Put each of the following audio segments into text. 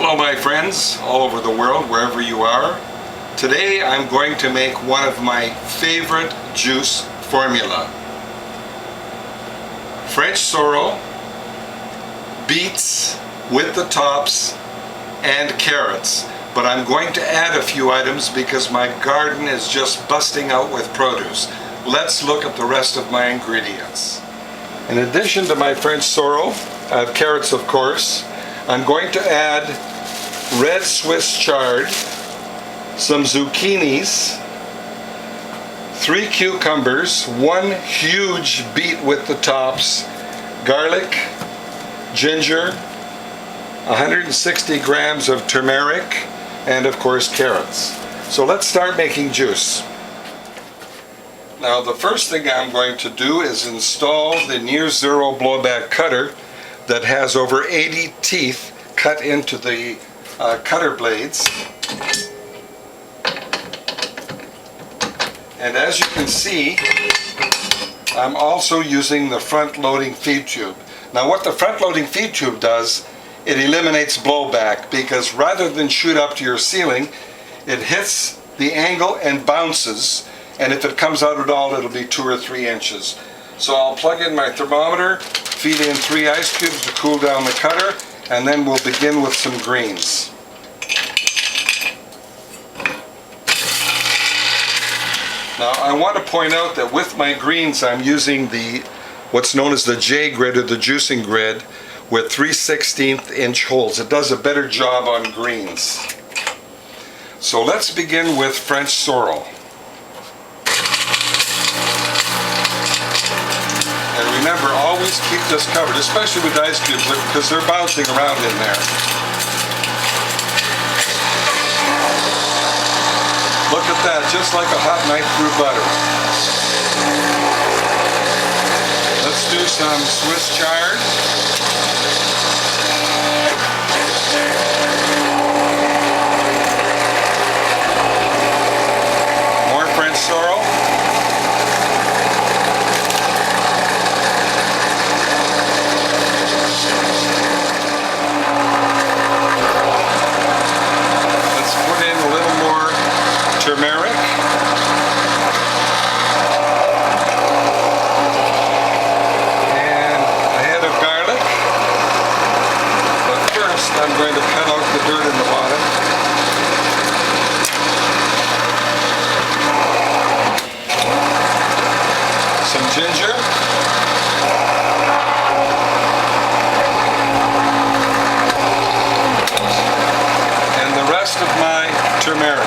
Hello my friends all over the world, wherever you are. Today I'm going to make one of my favorite juice formula. French sorrel, beets with the tops, and carrots. But I'm going to add a few items because my garden is just busting out with produce. Let's look at the rest of my ingredients. In addition to my French sorrel, I have carrots of course. I'm going to add red Swiss chard, some zucchinis, 3 cucumbers, 1 huge beet with the tops, garlic, ginger, 160 grams of turmeric, and of course carrots. So let's start making juice. Now the first thing I'm going to do is install the near zero blowback cutter that has over 80 teeth cut into the cutter blades. And as you can see, I'm also using the front loading feed tube. Now what the front loading feed tube does, it eliminates blowback because rather than shoot up to your ceiling, it hits the angle and bounces, and if it comes out at all, it'll be 2 or 3 inches. So I'll plug in my thermometer, feed in 3 ice cubes to cool down the cutter, and then we'll begin with some greens. Now I want to point out that with my greens I'm using what's known as the J grid or the juicing grid with 3/16 inch holes. It does a better job on greens. So let's begin with French sorrel. And remember, always keep this covered, especially with ice cubes, because they're bouncing around in there. Look at that, just like a hot knife through butter. Let's do some Swiss chard. More French sorrel. Turmeric. And a head of garlic. But first I'm going to cut out the dirt in the bottom. Some ginger. And the rest of my turmeric.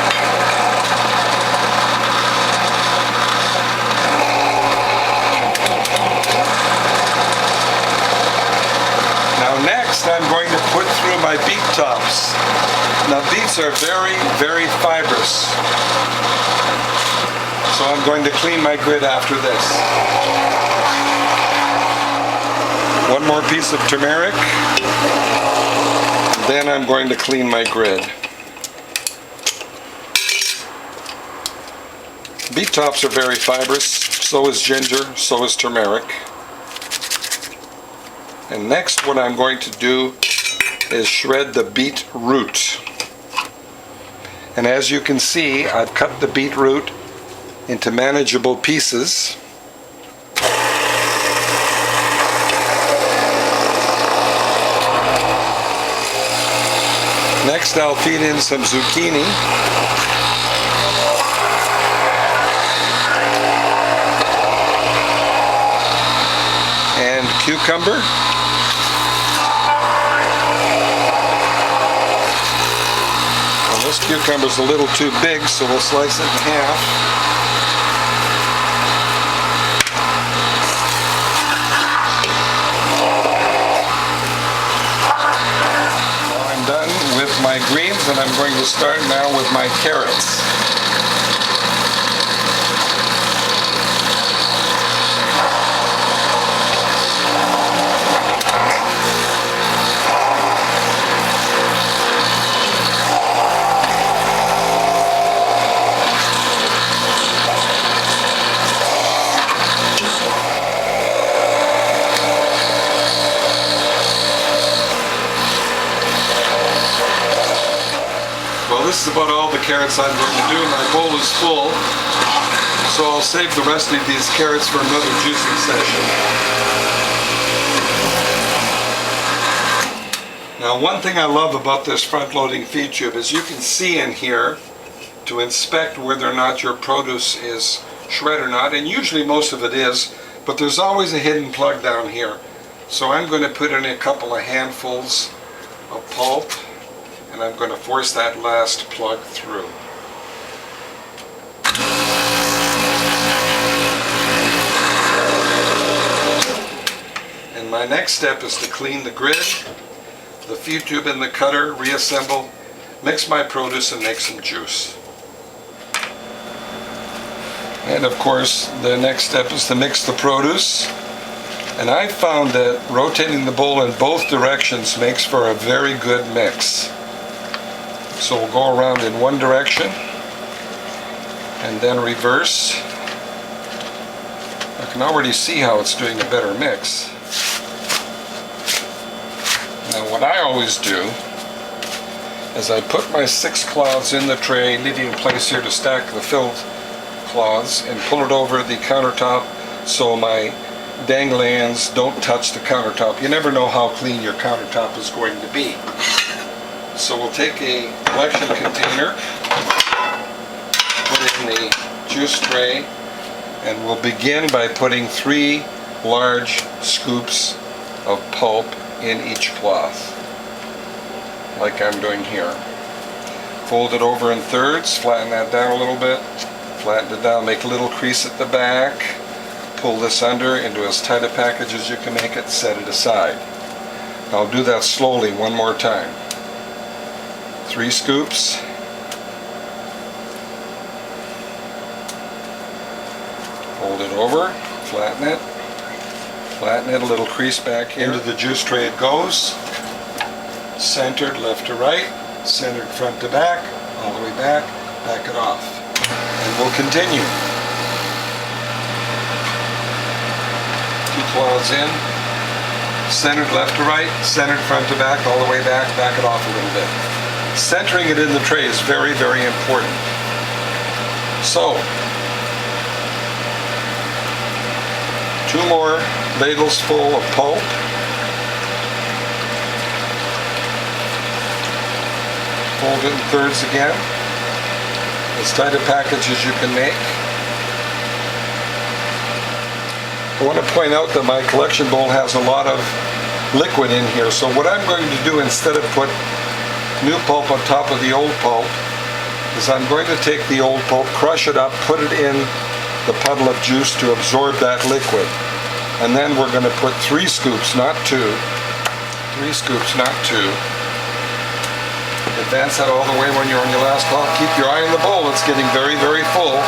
Next, I'm going to put through my beet tops. Now beets are very, very fibrous. So I'm going to clean my grid after this. One more piece of turmeric. Then I'm going to clean my grid. Beet tops are very fibrous. So is ginger, so is turmeric. And next what I'm going to do is shred the beet root. And as you can see, I've cut the beet root into manageable pieces. Next I'll feed in some zucchini. And cucumber. This cucumber's a little too big, so we'll slice it in half. Now I'm done with my greens, and I'm going to start now with my carrots. this is about all the carrots I'm going to do. My bowl is full, so I'll save the rest of these carrots for another juicing session. Now, one thing I love about this front-loading feed tube is you can see in here to inspect whether or not your produce is shred or not, and usually most of it is, but there's always a hidden plug down here. So I'm going to put in a couple of handfuls of pulp, and I'm going to force that last plug through. And my next step is to clean the grid, the feed tube and the cutter, reassemble, mix my produce and make some juice. And of course the next step is to mix the produce. And I found that rotating the bowl in both directions makes for a very good mix. So we'll go around in one direction and then reverse. I can already see how it's doing a better mix. Now what I always do is I put my 6 cloths in the tray, leaving a place here to stack the filled cloths, and pull it over the countertop so my dangly ends don't touch the countertop. You never know how clean your countertop is going to be. So we'll take a collection container, put it in the juice tray, and we'll begin by putting 3 large scoops of pulp in each cloth, like I'm doing here. Fold it over in thirds, flatten that down a little bit, flatten it down, make a little crease at the back, pull this under into as tight a package as you can make it, set it aside. I'll do that slowly one more time. 3 scoops. Fold it over, flatten it, a little crease back here. Into the juice tray it goes. Centered left to right, centered front to back, all the way back, back it off. And we'll continue. 2 cloths in, centered left to right, centered front to back, all the way back, back it off a little bit. Centering it in the tray is very, very important. So, 2 more ladles full of pulp. Fold it in thirds again. As tight a package as you can make. I want to point out that my collection bowl has a lot of liquid in here, so what I'm going to do instead of put new pulp on top of the old pulp is I'm going to take the old pulp, crush it up, put it in the puddle of juice to absorb that liquid. And then we're going to put 3 scoops, not 2. 3 scoops, not 2. Advance that all the way when you're on your last call. Keep your eye on the bowl, it's getting very, very full.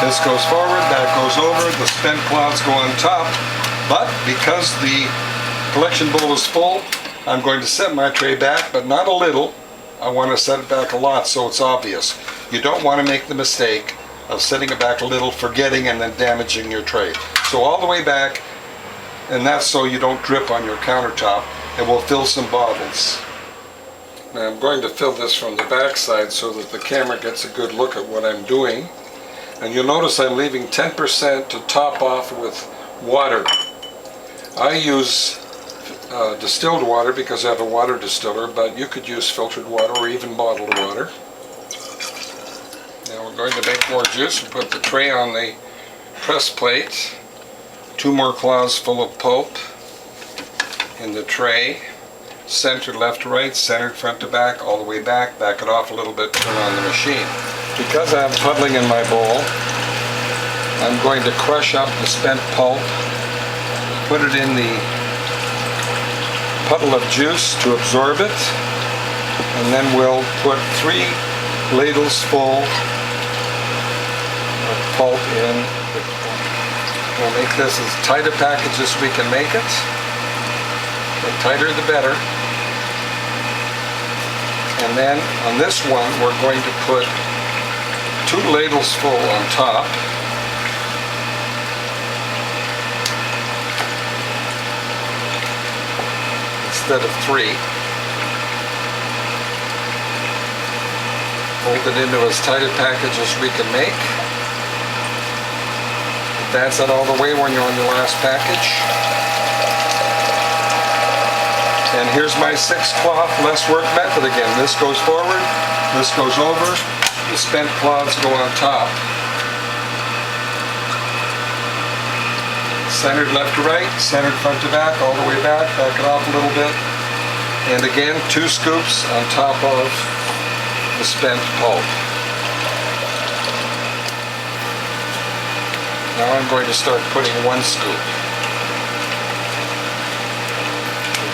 This goes forward, that goes over, the spent cloths go on top, but because the collection bowl is full, I'm going to set my tray back, but not a little. I want to set it back a lot so it's obvious. You don't want to make the mistake of setting it back a little, forgetting, and then damaging your tray. So all the way back, and that's so you don't drip on your countertop, and we'll fill some bottles. Now I'm going to fill this from the back side so that the camera gets a good look at what I'm doing. And you'll notice I'm leaving 10% to top off with water. I use distilled water because I have a water distiller, but you could use filtered water or even bottled water. Now we're going to make more juice. We put the tray on the press plate. 2 more cloths full of pulp in the tray. Centered left to right, centered front to back, all the way back, back it off a little bit, turn on the machine. Because I have puddling in my bowl, I'm going to crush up the spent pulp, put it in the puddle of juice to absorb it, and then we'll put 3 ladles full of pulp in. We'll make this as tight a package as we can make it. The tighter the better. And then on this one, we're going to put 2 ladles full on top. Instead of 3. Fold it into as tight a package as we can make. Advance it all the way when you're on your last package. And here's my 6-cloth less work method again. This goes forward, this goes over, the spent cloths go on top. Centered left to right, centered front to back, all the way back it off a little bit. And again, 2 scoops on top of the spent pulp. Now I'm going to start putting 1 scoop.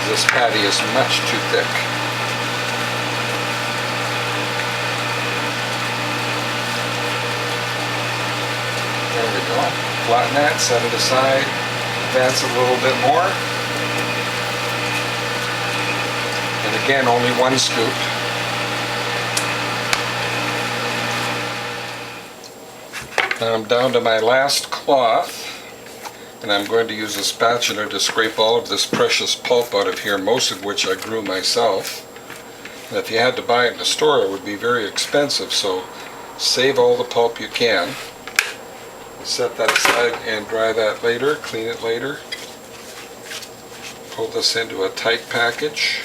This patty is much too thick. There we go. Flatten that, set it aside, advance it a little bit more. And again, only 1 scoop. Now I'm down to my last cloth. And I'm going to use a spatula to scrape all of this precious pulp out of here, most of which I grew myself. And if you had to buy it in the store, it would be very expensive, so save all the pulp you can. Set that aside and dry that later, clean it later. Pull this into a tight package.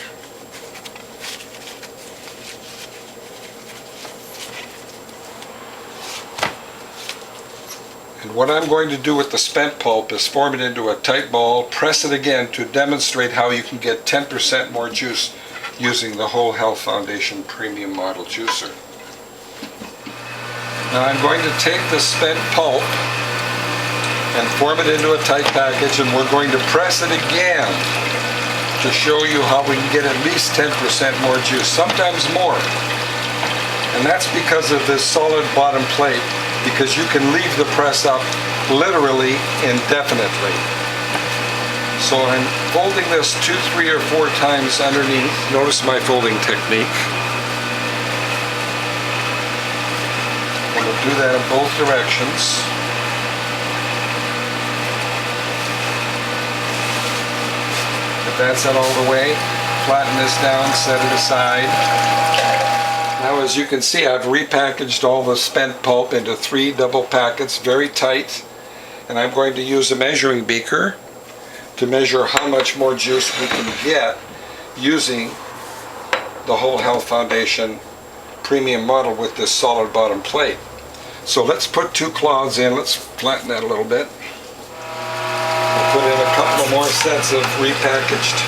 And what I'm going to do with the spent pulp is form it into a tight ball, press it again to demonstrate how you can get 10% more juice using the Whole Health Foundation Premium Model Juicer. Now I'm going to take the spent pulp and form it into a tight package, and we're going to press it again to show you how we can get at least 10% more juice, sometimes more. And that's because of this solid bottom plate, because you can leave the press up literally indefinitely. So I'm folding this 2, 3, or 4 times underneath. Notice my folding technique. And we'll do that in both directions. Advance that all the way. Flatten this down, set it aside. Now, as you can see, I've repackaged all the spent pulp into 3 double packets, very tight, and I'm going to use a measuring beaker to measure how much more juice we can get using the Whole Health Foundation Premium Model with this solid bottom plate. So let's put 2 cloths in. Let's flatten that a little bit. We'll put in a couple of more sets of repackaged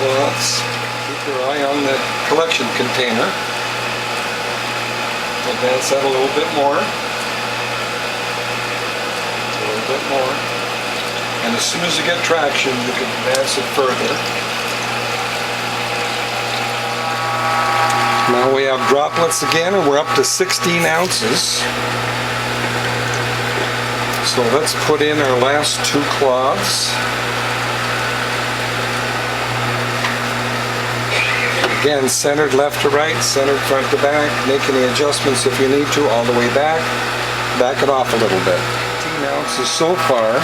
cloths. Keep your eye on the collection container. Advance that a little bit more. A little bit more. And as soon as you get traction, you can advance it further. Now we have droplets again, and we're up to 16 ounces. So let's put in our last 2 cloths. Again, centered left to right, centered front to back. Make any adjustments if you need to, all the way back. Back it off a little bit. 18 ounces so far.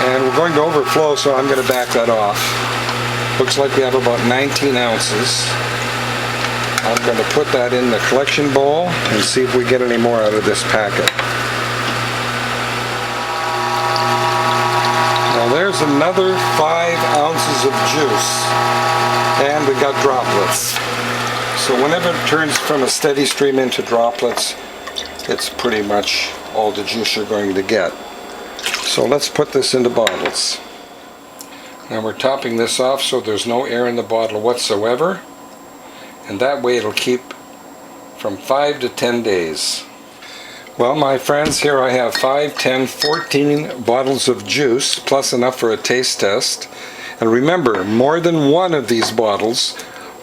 And we're going to overflow, so I'm going to back that off. Looks like we have about 19 ounces. I'm going to put that in the collection bowl and see if we get any more out of this packet. Now there's another 5 ounces of juice. And we got droplets. So whenever it turns from a steady stream into droplets, it's pretty much all the juice you're going to get. So let's put this into bottles. Now we're topping this off so there's no air in the bottle whatsoever. And that way it'll keep from 5 to 10 days. Well, my friends, here I have 5, 10, 14 bottles of juice, plus enough for a taste test. And remember, more than one of these bottles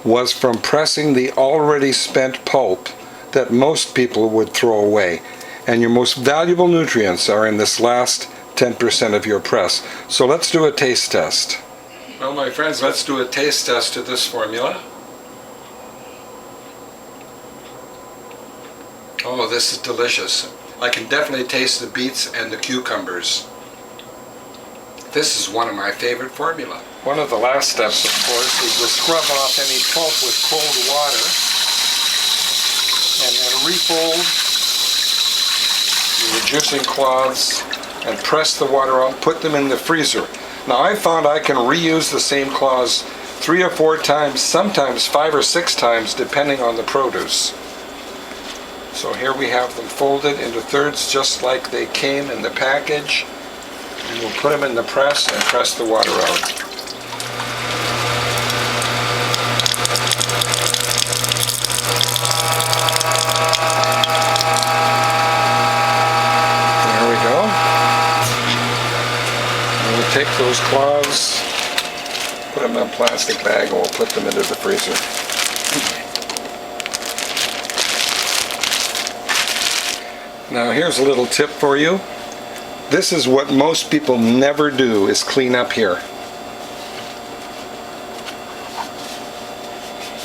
was from pressing the already spent pulp that most people would throw away. And your most valuable nutrients are in this last 10% of your press. So let's do a taste test. Well, my friends, let's do a taste test to this formula. Oh, this is delicious. I can definitely taste the beets and the cucumbers. This is one of my favorite formula. One of the last steps, of course, is to scrub off any pulp with cold water and then refold your juicing cloths and press the water out, put them in the freezer. Now I found I can reuse the same cloths 3 or 4 times, sometimes 5 or 6 times, depending on the produce. So here we have them folded into thirds just like they came in the package. And we'll put them in the press and press the water out. There we go. And we'll take those cloths, put them in a plastic bag, and we'll put them into the freezer. Now here's a little tip for you. This is what most people never do, is clean up here.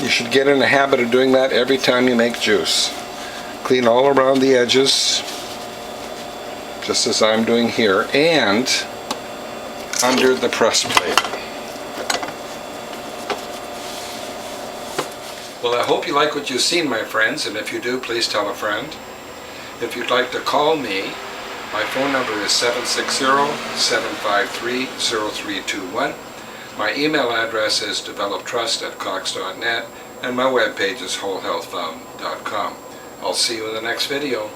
You should get in the habit of doing that every time you make juice. Clean all around the edges, just as I'm doing here, and under the press plate. Well, I hope you like what you've seen, my friends, and if you do, please tell a friend. If you'd like to call me, my phone number is 760-753-0321. My email address is developtrust@cox.net, and my webpage is wholehealthfound.com. I'll see you in the next video.